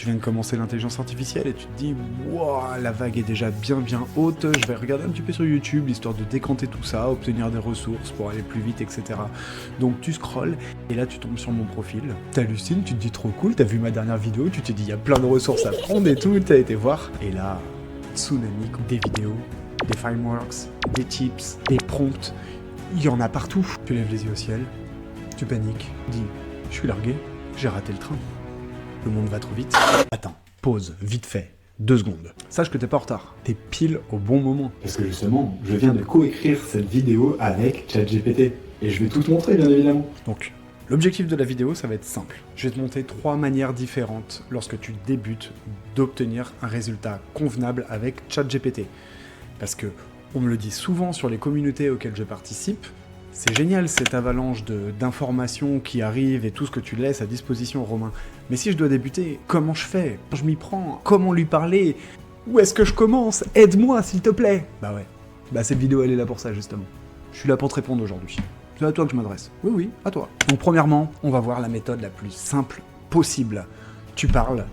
Tu viens de commencer l'intelligence artificielle et tu te dis « Wouah, la vague est déjà bien haute, je vais regarder un petit peu sur YouTube, histoire de décanter tout ça, obtenir des ressources pour aller plus vite, etc. » Donc tu scrolles, et là tu tombes sur mon profil, t'hallucines, tu te dis « Trop cool, t'as vu ma dernière vidéo, tu te dis « Il y a plein de ressources à prendre et tout, t'as été voir. » Et là, tsunami, des vidéos, des frameworks, des tips, des prompts, il y en a partout. Tu lèves les yeux au ciel, tu paniques, dis « Je suis largué, j'ai raté le train. » Le monde va trop vite. Attends, pause, vite fait, 2 secondes. Sache que t'es pas en retard, t'es pile au bon moment. Parce que justement, je viens de coécrire cette vidéo avec ChatGPT. Et je vais tout te montrer, bien évidemment. Donc, l'objectif de la vidéo, ça va être simple. Je vais te montrer 3 manières différentes, lorsque tu débutes, d'obtenir un résultat convenable avec ChatGPT. Parce que, on me le dit souvent sur les communautés auxquelles je participe, c'est génial cette avalanche d'informations qui arrivent et tout ce que tu laisses à disposition, Romain. Mais si je dois débuter, comment je fais? Je m'y prends? Comment lui parler? Où est-ce que je commence? Aide-moi, s'il te plaît! Bah ouais. Bah cette vidéo, elle est là pour ça, justement. Je suis là pour te répondre aujourd'hui. C'est à toi que je m'adresse. Oui, à toi. Donc premièrement, on va voir la méthode la plus simple possible. Tu parles,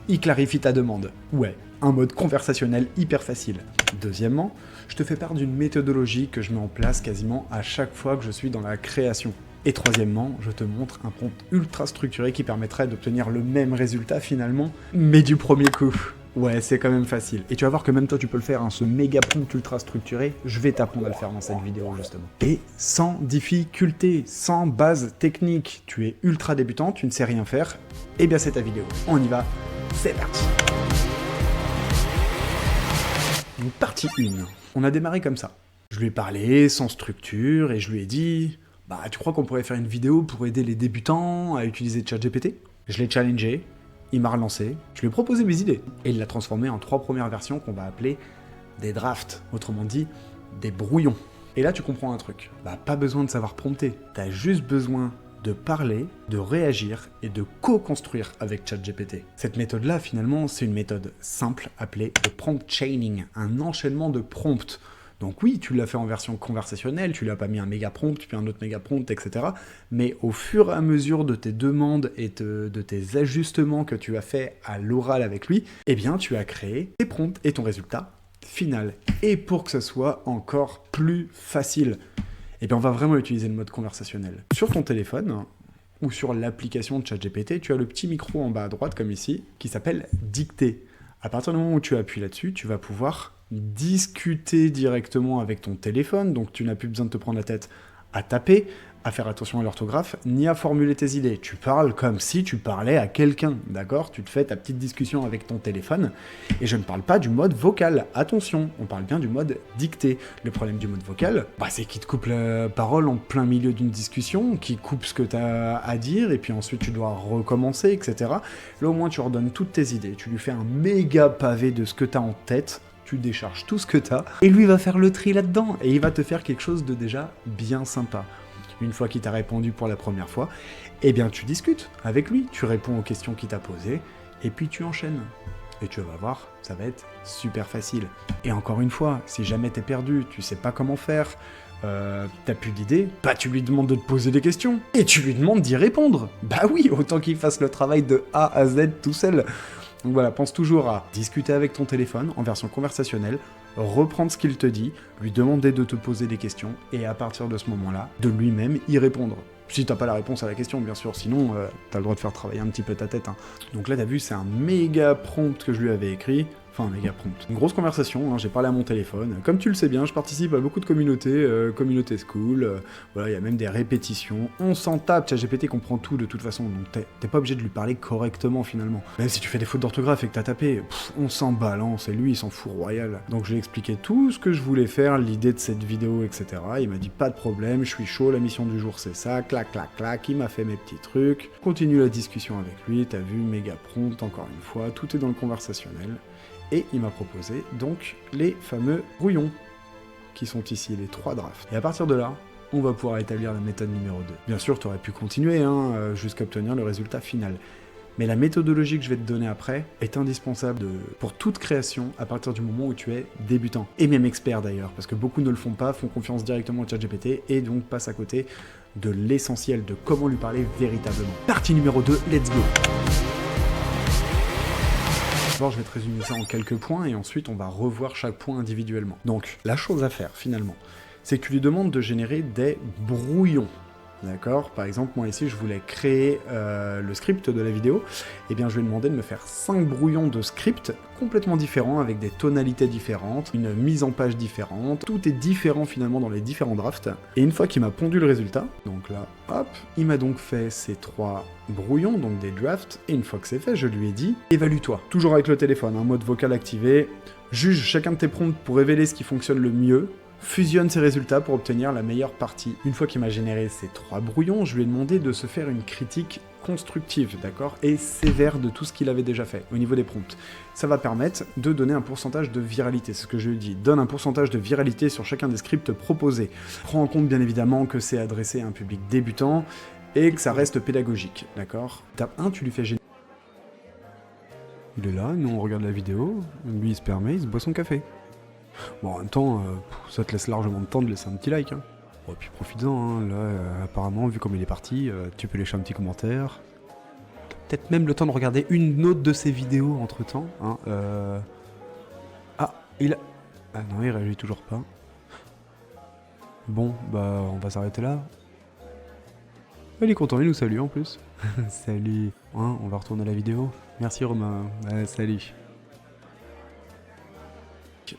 il clarifie ta demande. Ouais, un mode conversationnel hyper facile. Deuxièmement, je te fais part d'une méthodologie que je mets en place quasiment à chaque fois que je suis dans la création. Et troisièmement, je te montre un prompt ultra structuré qui permettrait d'obtenir le même résultat finalement, mais du premier coup. Ouais, c'est quand même facile. Et tu vas voir que même toi tu peux le faire, hein, ce méga prompt ultra structuré, je vais t'apprendre à le faire dans cette vidéo justement. Et sans difficulté, sans base technique, tu es ultra débutant, tu ne sais rien faire, et bien c'est ta vidéo. On y va, c'est parti. Donc partie 1, on a démarré comme ça. Je lui ai parlé sans structure et je lui ai dit « Bah tu crois qu'on pourrait faire une vidéo pour aider les débutants à utiliser ChatGPT ?» Je l'ai challengé, il m'a relancé, je lui ai proposé mes idées et il l'a transformé en 3 premières versions qu'on va appeler des drafts, autrement dit des brouillons. Et là tu comprends un truc, bah pas besoin de savoir prompter, t'as juste besoin de parler, de réagir et de co-construire avec ChatGPT. Cette méthode-là, finalement, c'est une méthode simple appelée le prompt chaining, un enchaînement de prompts. Donc oui, tu l'as fait en version conversationnelle, tu lui as pas mis un méga prompt, puis un autre méga prompt, etc. Mais au fur et à mesure de tes demandes et de tes ajustements que tu as fait à l'oral avec lui, eh bien, tu as créé tes prompts et ton résultat final. Et pour que ce soit encore plus facile, eh bien, on va vraiment utiliser le mode conversationnel. Sur ton téléphone, ou sur l'application de ChatGPT, tu as le petit micro en bas à droite, comme ici, qui s'appelle « Dicter ». À partir du moment où tu appuies là-dessus, tu vas pouvoir discuter directement avec ton téléphone, donc tu n'as plus besoin de te prendre la tête à taper, à faire attention à l'orthographe, ni à formuler tes idées. Tu parles comme si tu parlais à quelqu'un, d'accord? Tu te fais ta petite discussion avec ton téléphone, et je ne parle pas du mode vocal. Attention, on parle bien du mode dicté. Le problème du mode vocal, bah, c'est qu'il te coupe la parole en plein milieu d'une discussion, qu'il coupe ce que tu as à dire, et puis ensuite tu dois recommencer, etc. Là, au moins, tu redonnes toutes tes idées. Tu lui fais un méga pavé de ce que tu as en tête, tu décharges tout ce que tu as, et lui va faire le tri là-dedans, et il va te faire quelque chose de déjà bien sympa. Une fois qu'il t'a répondu pour la première fois, eh bien tu discutes avec lui, tu réponds aux questions qu'il t'a posées, et puis tu enchaînes. Et tu vas voir, ça va être super facile. Et encore une fois, si jamais t'es perdu, tu sais pas comment faire, t'as plus d'idées, bah tu lui demandes de te poser des questions, et tu lui demandes d'y répondre. Bah oui, autant qu'il fasse le travail de A à Z tout seul. Donc voilà, pense toujours à discuter avec ton téléphone en version conversationnelle, reprendre ce qu'il te dit, lui demander de te poser des questions, et à partir de ce moment-là, de lui-même y répondre. Si t'as pas la réponse à la question, bien sûr, sinon t'as le droit de faire travailler un petit peu ta tête. Hein. Donc là, t'as vu, c'est un méga prompt que je lui avais écrit. Enfin, un méga prompt. Une grosse conversation, hein, j'ai parlé à mon téléphone. Comme tu le sais bien, je participe à beaucoup de communautés, communauté school, voilà, il y a même des répétitions. On s'en tape, ChatGPT comprend tout de toute façon, donc t'es pas obligé de lui parler correctement finalement. Même si tu fais des fautes d'orthographe et que t'as tapé, on s'en balance, et lui il s'en fout royal. Donc je lui ai expliqué tout ce que je voulais faire, l'idée de cette vidéo, etc. Il m'a dit pas de problème, je suis chaud, la mission du jour c'est ça, clac clac clac, il m'a fait mes petits trucs. Continue la discussion avec lui, t'as vu, méga prompt, encore une fois, tout est dans le conversationnel. Et il m'a proposé donc les fameux brouillons, qui sont ici les 3 drafts. Et à partir de là, on va pouvoir établir la méthode numéro 2. Bien sûr, tu aurais pu continuer jusqu'à obtenir le résultat final. Mais la méthodologie que je vais te donner après est indispensable pour toute création à partir du moment où tu es débutant. Et même expert d'ailleurs, parce que beaucoup ne le font pas, font confiance directement au ChatGPT et donc passent à côté de l'essentiel de comment lui parler véritablement. Partie numéro 2, let's go! D'abord, je vais te résumer ça en quelques points et ensuite on va revoir chaque point individuellement. Donc, la chose à faire finalement, c'est que tu lui demandes de générer des brouillons. D'accord? Par exemple, moi ici, je voulais créer le script de la vidéo. Eh bien, je lui ai demandé de me faire 5 brouillons de script complètement différents, avec des tonalités différentes, une mise en page différente. Tout est différent finalement dans les différents drafts. Et une fois qu'il m'a pondu le résultat, donc là, hop, il m'a donc fait ces 3 brouillons, donc des drafts. Et une fois que c'est fait, je lui ai dit, évalue-toi. Toujours avec le téléphone, mode vocal activé. Juge chacun de tes prompts pour révéler ce qui fonctionne le mieux. Fusionne ses résultats pour obtenir la meilleure partie. Une fois qu'il m'a généré ces 3 brouillons, je lui ai demandé de se faire une critique constructive, d'accord, et sévère de tout ce qu'il avait déjà fait au niveau des prompts. Ça va permettre de donner un pourcentage de viralité, c'est ce que je lui ai dit. Donne un pourcentage de viralité sur chacun des scripts proposés. Prends en compte bien évidemment que c'est adressé à un public débutant et que ça reste pédagogique, d'accord. Étape 1, tu lui fais générer. Il est là, nous on regarde la vidéo, lui il se permet, il se boit son café. Bon, en même temps, ça te laisse largement de temps de laisser un petit like. Hein. Bon, et puis profites-en, hein. Là, apparemment, vu comme il est parti, tu peux laisser un petit commentaire. Peut-être même le temps de regarder une autre de ses vidéos entre-temps. Hein. Ah, il a... Ah non, il réagit toujours pas. Bon, bah, on va s'arrêter là. Il est content, il nous salue en plus. Salut. Hein, on va retourner à la vidéo. Merci Romain. Salut.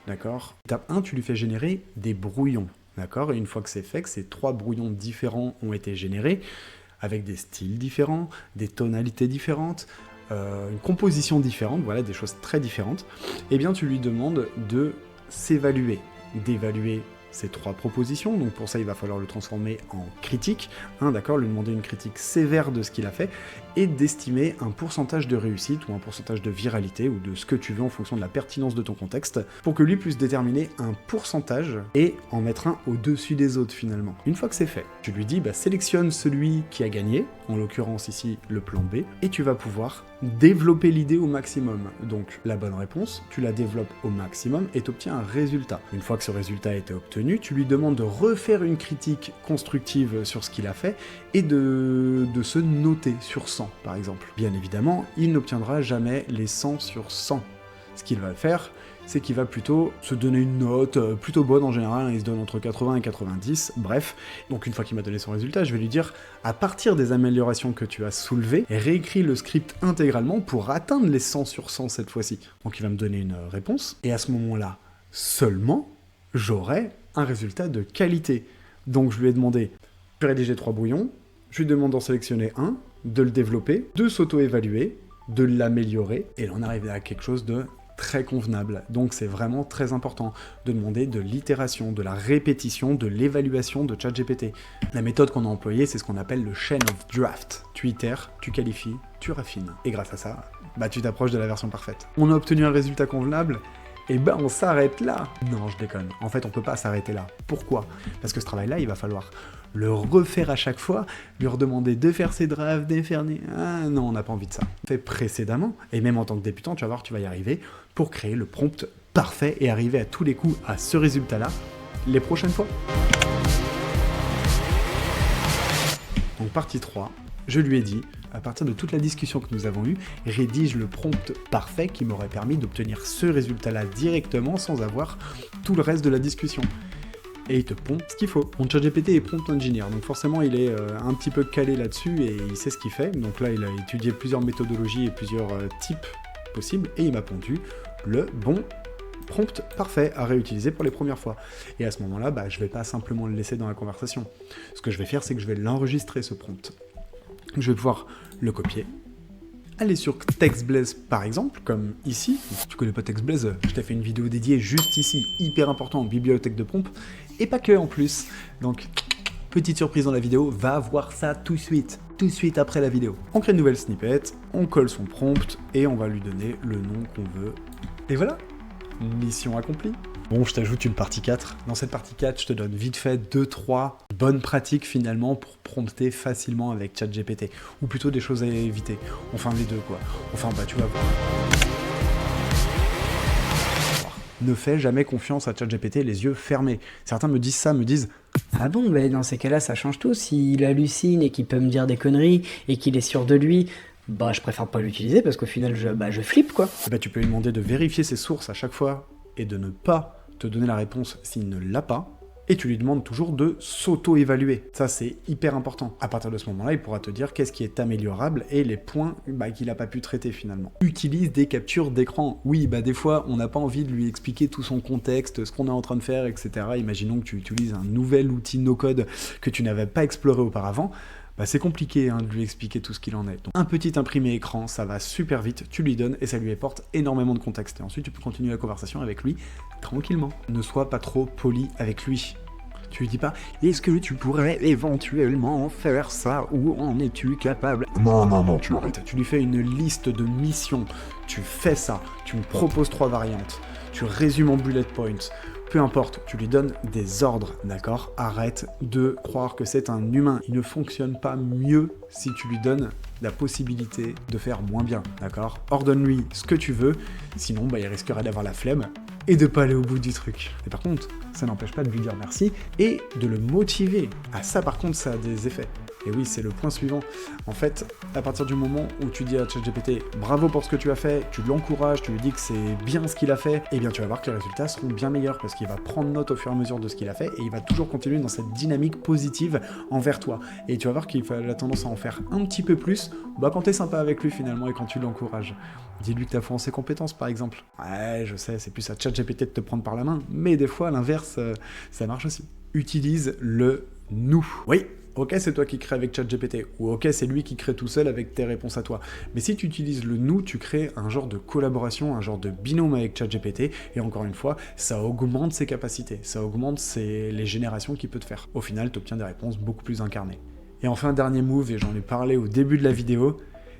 D'accord. Étape 1, tu lui fais générer des brouillons. D'accord. Et une fois que c'est fait, que ces 3 brouillons différents ont été générés, avec des styles différents, des tonalités différentes, une composition différente, voilà, des choses très différentes, eh bien tu lui demandes de s'évaluer, d'évaluer ces 3 propositions, donc pour ça il va falloir le transformer en critique, hein, d'accord, lui demander une critique sévère de ce qu'il a fait, et d'estimer un pourcentage de réussite ou un pourcentage de viralité ou de ce que tu veux en fonction de la pertinence de ton contexte, pour que lui puisse déterminer un pourcentage et en mettre un au-dessus des autres finalement. Une fois que c'est fait, tu lui dis sélectionne celui qui a gagné, en l'occurrence ici le plan B, et tu vas pouvoir développer l'idée au maximum. Donc la bonne réponse, tu la développes au maximum et tu obtiens un résultat. Une fois que ce résultat a été obtenu, tu lui demandes de refaire une critique constructive sur ce qu'il a fait et de se noter sur 100 par exemple. Bien évidemment, il n'obtiendra jamais les 100 sur 100. Ce qu'il va faire, c'est qu'il va plutôt se donner une note plutôt bonne en général, il se donne entre 80 et 90, bref. Donc une fois qu'il m'a donné son résultat, je vais lui dire, à partir des améliorations que tu as soulevées, réécris le script intégralement pour atteindre les 100 sur 100 cette fois-ci. Donc il va me donner une réponse, et à ce moment-là, seulement, j'aurai un résultat de qualité. Donc je lui ai demandé de rédiger 3 brouillons, je lui demande d'en sélectionner un, de le développer, de s'auto-évaluer, de l'améliorer, et d'en arriver à quelque chose de très convenable. Donc c'est vraiment très important de demander de l'itération, de la répétition, de l'évaluation de ChatGPT. La méthode qu'on a employée, c'est ce qu'on appelle le chain of draft. Tu itères, tu qualifies, tu raffines. Et grâce à ça, tu t'approches de la version parfaite. On a obtenu un résultat convenable, et on s'arrête là. Non, je déconne. En fait, on peut pas s'arrêter là. Pourquoi? Parce que ce travail-là, il va falloir le refaire à chaque fois, lui redemander de faire ses drafts, de faire... Ah non, on n'a pas envie de ça. Fait précédemment, et même en tant que débutant, tu vas voir, tu vas y arriver pour créer le prompt parfait et arriver à tous les coups à ce résultat-là les prochaines fois. Donc partie 3, je lui ai dit, à partir de toute la discussion que nous avons eue, rédige le prompt parfait qui m'aurait permis d'obtenir ce résultat-là directement sans avoir tout le reste de la discussion. Et il te pond ce qu'il faut. Mon ChatGPT est prompt engineer, donc forcément il est un petit peu calé là-dessus et il sait ce qu'il fait. Donc là il a étudié plusieurs méthodologies et plusieurs types possibles et il m'a pondu le bon prompt parfait à réutiliser pour les premières fois. Et à ce moment-là, je vais pas simplement le laisser dans la conversation. Ce que je vais faire, c'est que je vais l'enregistrer ce prompt. Je vais pouvoir le copier, aller sur TextBlaze par exemple, comme ici. Si tu connais pas TextBlaze, je t'ai fait une vidéo dédiée juste ici, hyper important, bibliothèque de prompt, et pas que en plus. Donc, petite surprise dans la vidéo, va voir ça tout de suite après la vidéo. On crée une nouvelle snippet, on colle son prompt, et on va lui donner le nom qu'on veut. Et voilà, mission accomplie. Bon, je t'ajoute une partie 4. Dans cette partie 4, je te donne vite fait 2-3 bonnes pratiques finalement pour prompter facilement avec ChatGPT. Ou plutôt des choses à éviter. Enfin, les deux quoi. Enfin, tu vas voir. Ne fais jamais confiance à ChatGPT les yeux fermés. Certains me disent ça, me disent « Ah bon, dans ces cas-là, ça change tout. S'il hallucine et qu'il peut me dire des conneries et qu'il est sûr de lui, Bah, je préfère pas l'utiliser parce qu'au final, je flippe, quoi. Eh ben, tu peux lui demander de vérifier ses sources à chaque fois et de ne pas te donner la réponse s'il ne l'a pas. Et tu lui demandes toujours de s'auto-évaluer. Ça, c'est hyper important. À partir de ce moment-là, il pourra te dire qu'est-ce qui est améliorable et les points qu'il n'a pas pu traiter finalement. Utilise des captures d'écran. Oui, des fois, on n'a pas envie de lui expliquer tout son contexte, ce qu'on est en train de faire, etc. Imaginons que tu utilises un nouvel outil no-code que tu n'avais pas exploré auparavant. C'est compliqué de lui expliquer tout ce qu'il en est. Donc, un petit imprimé écran, ça va super vite, tu lui donnes et ça lui apporte énormément de contexte. Et ensuite, tu peux continuer la conversation avec lui tranquillement. Ne sois pas trop poli avec lui. Tu lui dis pas « Est-ce que tu pourrais éventuellement faire ça ou en es-tu capable ?» Non, tu arrêtes. Tu lui fais une liste de missions, tu fais ça, tu me proposes 3 variantes, tu résumes en bullet points, peu importe, tu lui donnes des ordres, d'accord? Arrête de croire que c'est un humain. Il ne fonctionne pas mieux si tu lui donnes la possibilité de faire moins bien, d'accord? Ordonne-lui ce que tu veux, sinon il risquerait d'avoir la flemme et de pas aller au bout du truc. Et par contre, ça n'empêche pas de lui dire merci et de le motiver. Ah ça par contre, ça a des effets. Et oui, c'est le point suivant. En fait, à partir du moment où tu dis à ChatGPT « Bravo pour ce que tu as fait », tu l'encourages, tu lui dis que c'est bien ce qu'il a fait, eh bien tu vas voir que les résultats seront bien meilleurs parce qu'il va prendre note au fur et à mesure de ce qu'il a fait et il va toujours continuer dans cette dynamique positive envers toi. Et tu vas voir qu'il a la tendance à en faire un petit peu plus quand t'es sympa avec lui finalement et quand tu l'encourages. Dis-lui que t'as foi en ses compétences par exemple. Ouais, je sais, c'est plus à ChatGPT de te prendre par la main, mais des fois, à l'inverse, ça marche aussi. Utilise le « nous ». Oui, ok, c'est toi qui crée avec ChatGPT, ou ok, c'est lui qui crée tout seul avec tes réponses à toi. Mais si tu utilises le nous, tu crées un genre de collaboration, un genre de binôme avec ChatGPT, et encore une fois, ça augmente ses capacités, ça augmente les générations qu'il peut te faire. Au final, tu obtiens des réponses beaucoup plus incarnées. Et enfin, dernier move, et j'en ai parlé au début de la vidéo,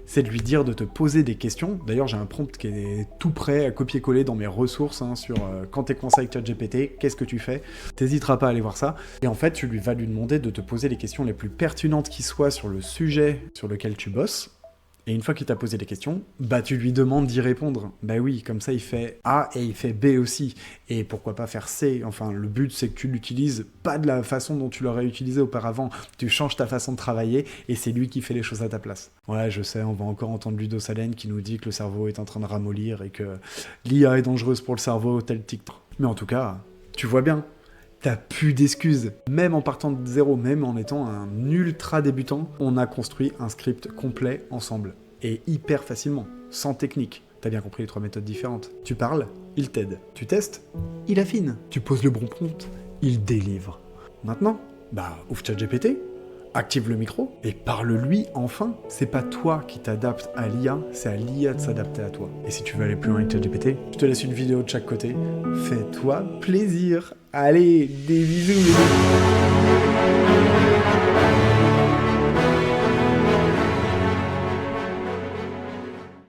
c'est de lui dire de te poser des questions. D'ailleurs, j'ai un prompt qui est tout prêt à copier-coller dans mes ressources sur quand t'es coincé avec ChatGPT, qu'est-ce que tu fais? T'hésiteras pas à aller voir ça. Et en fait, tu vas lui demander de te poser les questions les plus pertinentes qui soient sur le sujet sur lequel tu bosses. Et une fois qu'il t'a posé des questions, tu lui demandes d'y répondre. Oui, comme ça il fait A et il fait B aussi. Et pourquoi pas faire C? Enfin, le but c'est que tu l'utilises pas de la façon dont tu l'aurais utilisé auparavant. Tu changes ta façon de travailler et c'est lui qui fait les choses à ta place. Ouais, je sais, on va encore entendre Ludo Salen qui nous dit que le cerveau est en train de ramollir et que l'IA est dangereuse pour le cerveau, tel TikTok. Mais en tout cas, tu vois bien. T'as plus d'excuses. Même en partant de zéro, même en étant un ultra débutant, on a construit un script complet ensemble. Et hyper facilement, sans technique. T'as bien compris les 3 méthodes différentes. Tu parles, il t'aide. Tu testes, il affine. Tu poses le bon prompt, il délivre. Maintenant, ouvre ChatGPT, active le micro et parle-lui enfin. C'est pas toi qui t'adaptes à l'IA, c'est à l'IA de s'adapter à toi. Et si tu veux aller plus loin avec ChatGPT, je te laisse une vidéo de chaque côté. Fais-toi plaisir. Allez, des bisous.